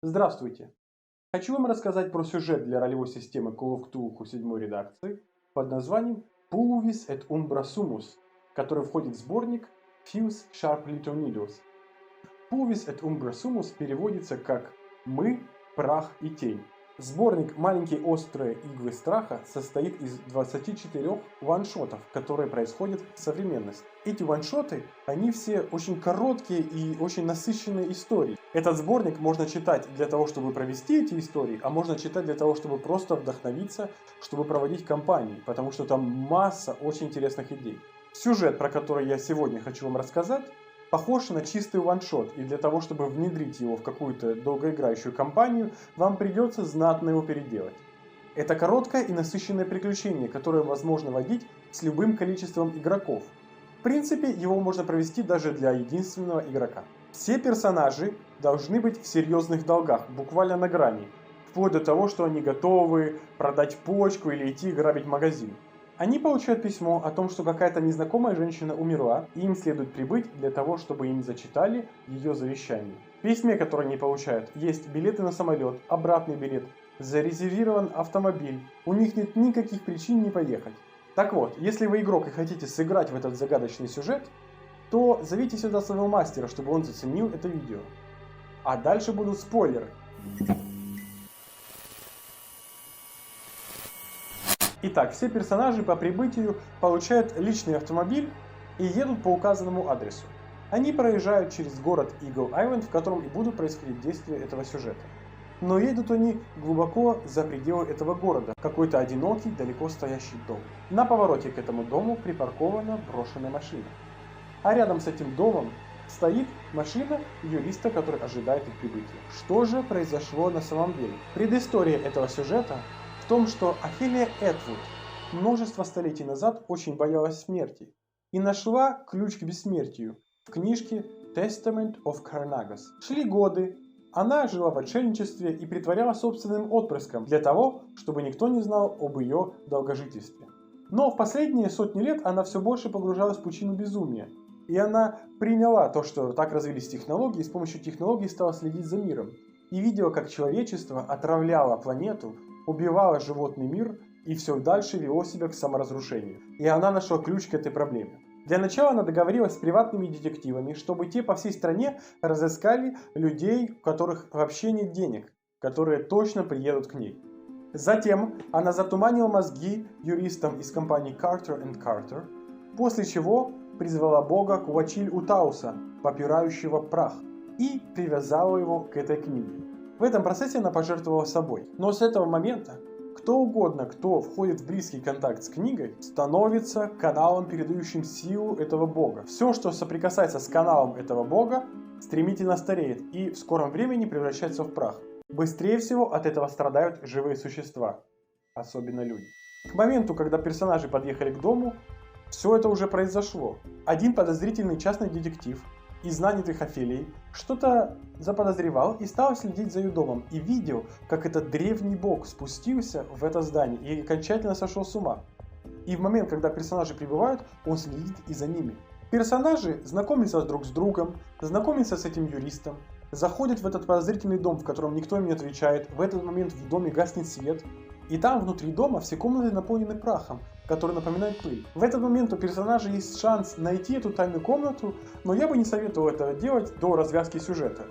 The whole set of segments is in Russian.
Здравствуйте! Хочу вам рассказать про сюжет для ролевой системы Call of Cthulhu 7 редакции под названием Pulvis et Umbra Sumus, который входит в сборник Fuse Sharp Little Needles. Pulvis et Umbra Sumus переводится как «Мы, прах и тень». Сборник «Маленькие острые иглы страха» состоит из 24 ваншотов, которые происходят в современности. Эти ваншоты, они все очень короткие и очень насыщенные истории. Этот сборник можно читать для того, чтобы провести эти истории, а можно читать для того, чтобы просто вдохновиться, чтобы проводить кампании, потому что там масса очень интересных идей. Сюжет, про который я сегодня хочу вам рассказать, похож на чистый ваншот, и для того, чтобы внедрить его в какую-то долгоиграющую кампанию, вам придется знатно его переделать. Это короткое и насыщенное приключение, которое возможно водить с любым количеством игроков. В принципе, его можно провести даже для единственного игрока. Все персонажи должны быть в серьезных долгах, буквально на грани, вплоть до того, что они готовы продать почку или идти грабить магазин. Они получают письмо о том, что какая-то незнакомая женщина умерла, и им следует прибыть для того, чтобы им зачитали ее завещание. В письме, которое они получают, есть билеты на самолет, обратный билет, зарезервирован автомобиль, у них нет никаких причин не поехать. Так вот, если вы игрок и хотите сыграть в этот загадочный сюжет, то зовите сюда своего мастера, чтобы он заценил это видео. А дальше будут спойлеры. Итак, все персонажи по прибытию получают личный автомобиль и едут по указанному адресу. Они проезжают через город Игл-Айленд, в котором и будут происходить действия этого сюжета. Но едут они глубоко за пределы этого города, в какой-то одинокий, далеко стоящий дом. На повороте к этому дому припаркована брошенная машина. А рядом с этим домом стоит машина юриста, который ожидает их прибытия. Что же произошло на самом деле? Предыстория этого сюжета в том, что Офелия Этвуд множество столетий назад очень боялась смерти и нашла ключ к бессмертию в книжке Testament of Carnagus. Шли годы, она жила в отшельничестве и притворяла собственным отпрыском для того, чтобы никто не знал об ее долгожительстве. Но в последние сотни лет она все больше погружалась в пучину безумия, и она приняла то, что так развились технологии, и с помощью технологий стала следить за миром, и видела, как человечество отравляло планету, убивало животный мир и все дальше вело себя к саморазрушению. И она нашла ключ к этой проблеме. Для начала она договорилась с приватными детективами, чтобы те по всей стране разыскали людей, у которых вообще нет денег, которые точно приедут к ней. Затем она затуманила мозги юристам из компании Carter & Carter, после чего призвала бога Куачиль-Утауса, попирающего прах, и привязала его к этой книге. В этом процессе она пожертвовала собой. Но с этого момента кто угодно, кто входит в близкий контакт с книгой, становится каналом, передающим силу этого бога. Все, что соприкасается с каналом этого бога, стремительно стареет и в скором времени превращается в прах. Быстрее всего от этого страдают живые существа, особенно люди. К моменту, когда персонажи подъехали к дому, все это уже произошло. Один подозрительный частный детектив из нанятых Офелией что-то заподозревал и стал следить за ее домом, и видел, как этот древний бог спустился в это здание и окончательно сошел с ума. И в момент, когда персонажи прибывают, он следит и за ними. Персонажи знакомятся друг с другом, знакомятся с этим юристом, заходят в этот подозрительный дом, в котором никто им не отвечает. В этот момент в доме гаснет свет, и там внутри дома все комнаты наполнены прахом, который напоминает пыль. В этот момент у персонажа есть шанс найти эту тайную комнату, но я бы не советовал этого делать до развязки сюжета.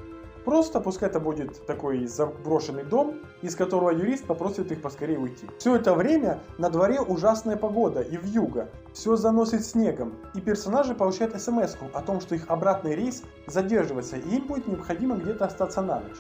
Просто пускай это будет такой заброшенный дом, из которого юрист попросит их поскорее уйти. Все это время на дворе ужасная погода и вьюга, все заносит снегом, и персонажи получают смс-ку о том, что их обратный рейс задерживается, и им будет необходимо где-то остаться на ночь.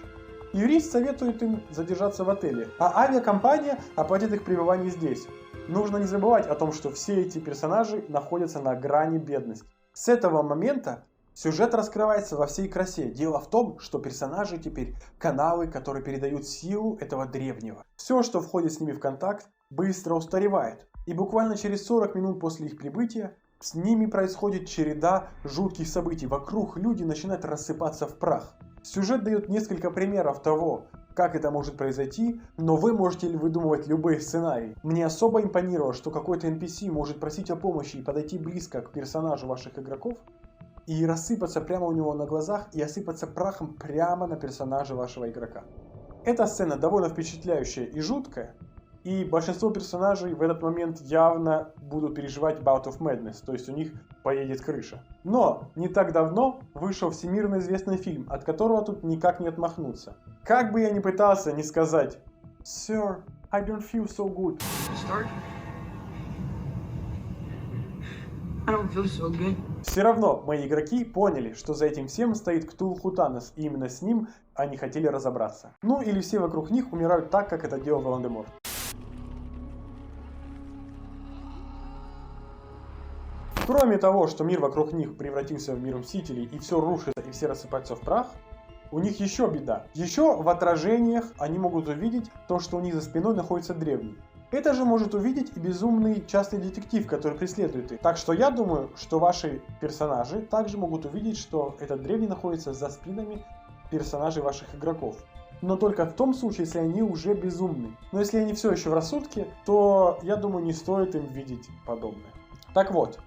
Юрист советует им задержаться в отеле, а авиакомпания оплатит их пребывание здесь. Нужно не забывать о том, что все эти персонажи находятся на грани бедности. С этого момента сюжет раскрывается во всей красе. Дело в том, что персонажи теперь каналы, которые передают силу этого древнего. Все, что входит с ними в контакт, быстро устаревает. И буквально через 40 минут после их прибытия с ними происходит череда жутких событий. Вокруг люди начинают рассыпаться в прах. Сюжет дает несколько примеров того, как это может произойти, но вы можете выдумывать любые сценарии. Мне особо импонировало, что какой-то NPC может просить о помощи и подойти близко к персонажу ваших игроков, и рассыпаться прямо у него на глазах и осыпаться прахом прямо на персонажа вашего игрока. Эта сцена довольно впечатляющая и жуткая, и большинство персонажей в этот момент явно будут переживать Bout of Madness, то есть у них поедет крыша. Но не так давно вышел всемирно известный фильм, от которого тут никак не отмахнуться. Как бы я ни пытался не сказать «Sir, I don't feel so good». Все равно мои игроки поняли, что за этим всем стоит Ктулху Танос, и именно с ним они хотели разобраться. Ну или все вокруг них умирают так, как это делал Волан-де-Морт. Кроме того, что мир вокруг них превратился в мир Мстителей и все рушится и все рассыпаются в прах, у них еще беда. Еще в отражениях они могут увидеть то, что у них за спиной находится древний. Это же может увидеть и безумный частный детектив, который преследует их. Так что я думаю, что ваши персонажи также могут увидеть, что этот древний находится за спинами персонажей ваших игроков. Но только в том случае, если они уже безумны. Но если они все еще в рассудке, то я думаю, не стоит им видеть подобное. Так вот,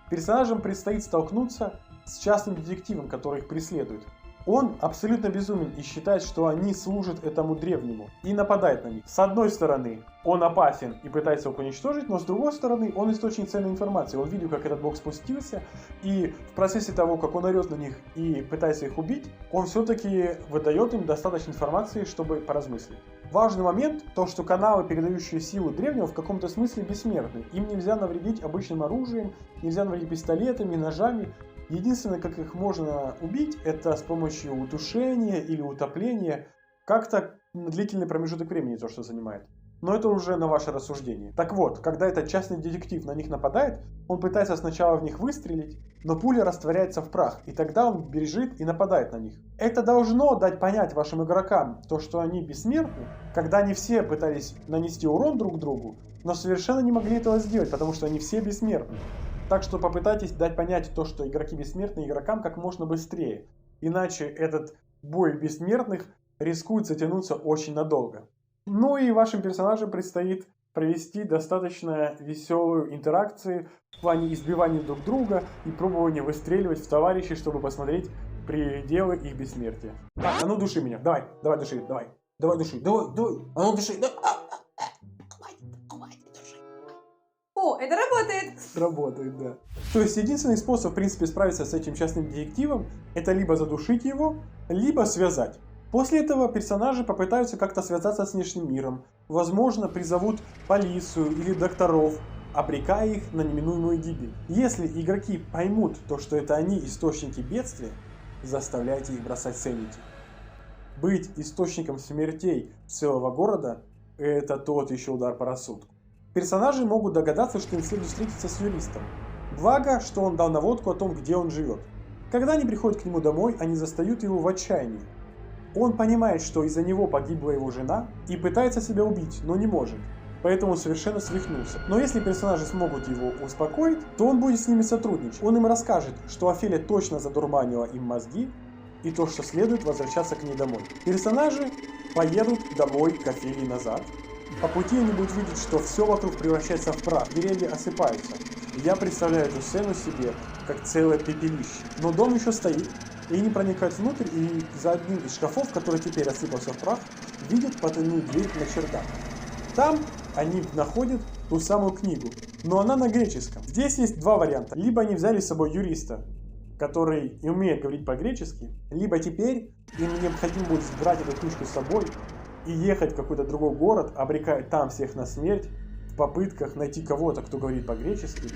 персонажам предстоит столкнуться с частным детективом, который их преследует. Он абсолютно безумен и считает, что они служат этому древнему, и нападает на них. С одной стороны, он опасен и пытается их уничтожить, но с другой стороны, он источник ценной информации. Он видел, как этот бог спустился, и в процессе того, как он орет на них и пытается их убить, он все-таки выдает им достаточно информации, чтобы поразмыслить. Важный момент, то что каналы, передающие силу древнего, в каком-то смысле бессмертны. Им нельзя навредить обычным оружием, нельзя навредить пистолетами, ножами. Единственное, как их можно убить, это с помощью удушения или утопления, как-то на длительный промежуток времени то, что занимает. Но это уже на ваше рассуждение. Так вот, когда этот частный детектив на них нападает, он пытается сначала в них выстрелить, но пуля растворяется в прах, и тогда он бежит и нападает на них. Это должно дать понять вашим игрокам, то, что они бессмертны, когда они все пытались нанести урон друг другу, но совершенно не могли этого сделать, потому что они все бессмертны. Так что попытайтесь дать понять то, что игроки бессмертны игрокам как можно быстрее. Иначе этот бой бессмертных рискует затянуться очень надолго. Ну и вашим персонажам предстоит провести достаточно веселую интеракцию в плане избивания друг друга и пробования выстреливать в товарищей, чтобы посмотреть пределы их бессмертия. А ну души меня, давай души, давай души, давай, а ну души, давай. О, это работает! Работает, да. То есть единственный способ, в принципе, справиться с этим частным детективом, это либо задушить его, либо связать. После этого персонажи попытаются как-то связаться с внешним миром. Возможно, призовут полицию или докторов, обрекая их на неминуемую гибель. Если игроки поймут то, что это они источники бедствия, заставляйте их бросать ценники. Быть источником смертей целого города – это тот еще удар по рассудку. Персонажи могут догадаться, что им следует встретиться с юристом. Благо, что он дал наводку о том, где он живет. Когда они приходят к нему домой, они застают его в отчаянии. Он понимает, что из-за него погибла его жена и пытается себя убить, но не может. Поэтому совершенно свихнулся. Но если персонажи смогут его успокоить, то он будет с ними сотрудничать. Он им расскажет, что Офелия точно задурманила им мозги и то, что следует возвращаться к ней домой. Персонажи поедут домой к Офелии назад. По пути они будут видеть, что все вокруг превращается в прах, деревья осыпаются. Я представляю эту сцену себе как целое пепелище. Но дом еще стоит, и они проникают внутрь, и за одним из шкафов, который теперь осыпался в прах, видят потайную дверь на чердак. Там они находят ту самую книгу, но она на греческом. Здесь есть два варианта. Либо они взяли с собой юриста, который не умеет говорить по-гречески, либо теперь им необходимо будет брать эту книжку с собой и ехать в какой-то другой город, обрекая там всех на смерть, в попытках найти кого-то, кто говорит по-гречески,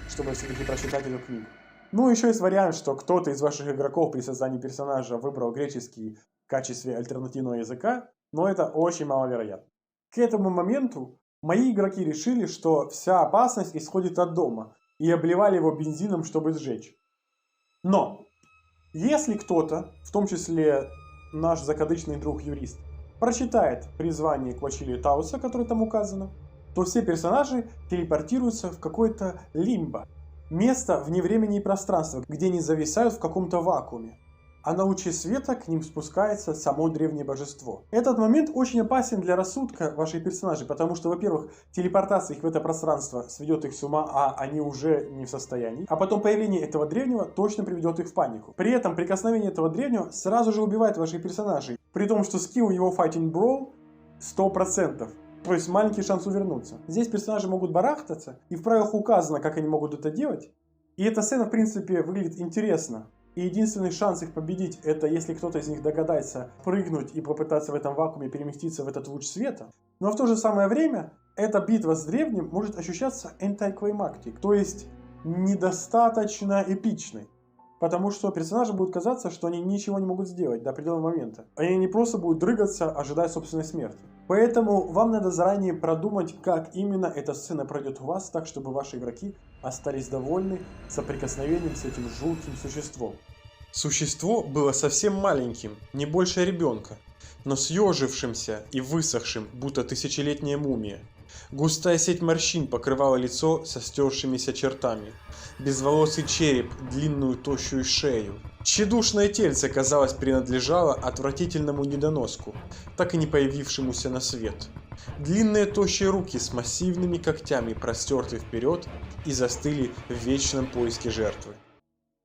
чтобы все-таки прочитать эту книгу. Ну, еще есть вариант, что кто-то из ваших игроков при создании персонажа выбрал греческий в качестве альтернативного языка, но это очень маловероятно. К этому моменту мои игроки решили, что вся опасность исходит от дома, и обливали его бензином, чтобы сжечь. Но, если кто-то, в том числе наш закадычный друг-юрист, прочитает призвание к Вачилию Тауса, которое там указано, то все персонажи телепортируются в какое-то лимбо. Место вне времени и пространства, где они зависают в каком-то вакууме. а на луче света к ним спускается само древнее божество. Этот момент очень опасен для рассудка ваших персонажей, потому что, во-первых, телепортация их в это пространство сведет их с ума, а они уже не в состоянии. А потом появление этого древнего точно приведет их в панику. При этом прикосновение этого древнего сразу же убивает ваших персонажей, при том, что скилл его Fighting Brawl 100%. То есть маленький шанс увернуться. Здесь персонажи могут барахтаться, и в правилах указано, как они могут это делать. И эта сцена, в принципе, выглядит интересно. И единственный шанс их победить, это если кто-то из них догадается прыгнуть и попытаться в этом вакууме переместиться в этот луч света. Но в то же самое время, эта битва с древним может ощущаться anticlimactic, то есть недостаточно эпичной. Потому что персонажам будет казаться, что они ничего не могут сделать до определенного момента. Они не просто будут дрыгаться, ожидая собственной смерти. Поэтому вам надо заранее продумать, как именно эта сцена пройдет у вас, так чтобы ваши игроки остались довольны соприкосновением с этим жутким существом. Существо было совсем маленьким, не больше ребенка, но съежившимся и высохшим, будто тысячелетняя мумия. Густая сеть морщин покрывала лицо со стершимися чертами. Безволосый череп, длинную тощую шею. Тщедушное тельце, казалось, принадлежало отвратительному недоноску, так и не появившемуся на свет. Длинные тощие руки с массивными когтями простерты вперед и застыли в вечном поиске жертвы.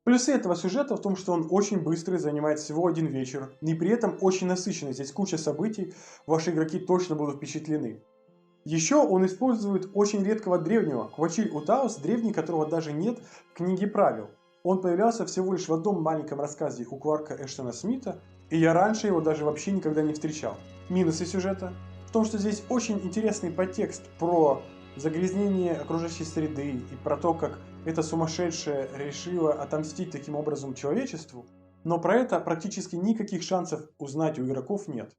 Плюсы этого сюжета в том, что он очень быстрый, занимает всего один вечер, и при этом очень насыщенный. Здесь куча событий, ваши игроки точно будут впечатлены. Еще он использует очень редкого древнего, Квачиль-Утаус, древний, которого даже нет в книге правил. Он появлялся всего лишь в одном маленьком рассказе у Кларка Эштона Смита, и я раньше его даже вообще никогда не встречал. Минусы сюжета в том, что здесь очень интересный подтекст про загрязнение окружающей среды и про то, как эта сумасшедшая решила отомстить таким образом человечеству, но про это практически никаких шансов узнать у игроков нет.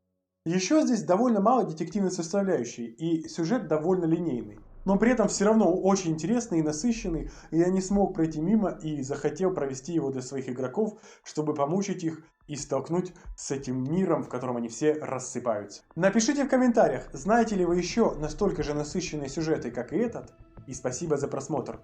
Еще здесь довольно мало детективной составляющей, и сюжет довольно линейный. Но при этом все равно очень интересный и насыщенный, и я не смог пройти мимо и захотел провести его для своих игроков, чтобы помучить их и столкнуть с этим миром, в котором они все рассыпаются. Напишите в комментариях, знаете ли вы еще настолько же насыщенные сюжеты, как и этот, и спасибо за просмотр.